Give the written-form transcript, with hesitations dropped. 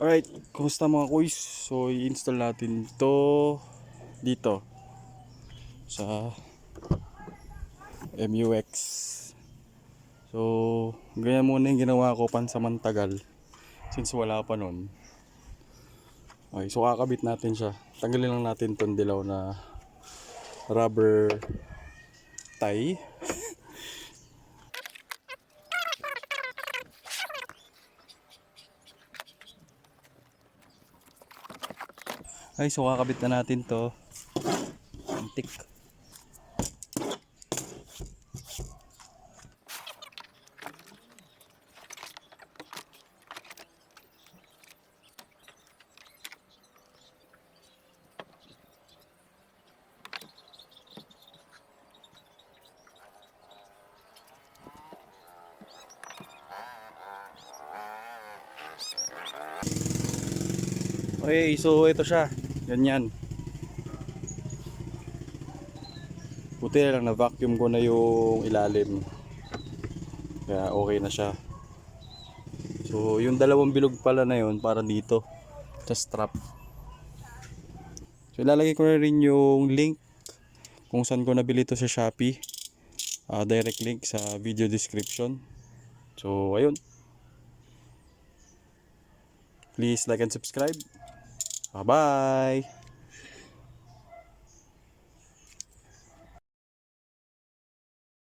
Alright, kumusta mga kuys? So i-install natin to dito sa MUX. So ganyan muna yung ginawa ko pansamantagal since wala pa nun. Okay, so kakabit natin siya. Tanggalin lang natin tong dilaw na rubber tie. Ay, so kakabit na natin to. Antik. Okay, so ito siya. Ganyan. Buti na lang na vacuum ko na yung ilalim. Kaya okay na siya. So yung dalawang bilog pala na yun para dito sa strap. So ilalagay ko na rin yung link kung saan ko nabili to sa Shopee. Direct link sa video description. So ayun. Please like and subscribe. Bye bye.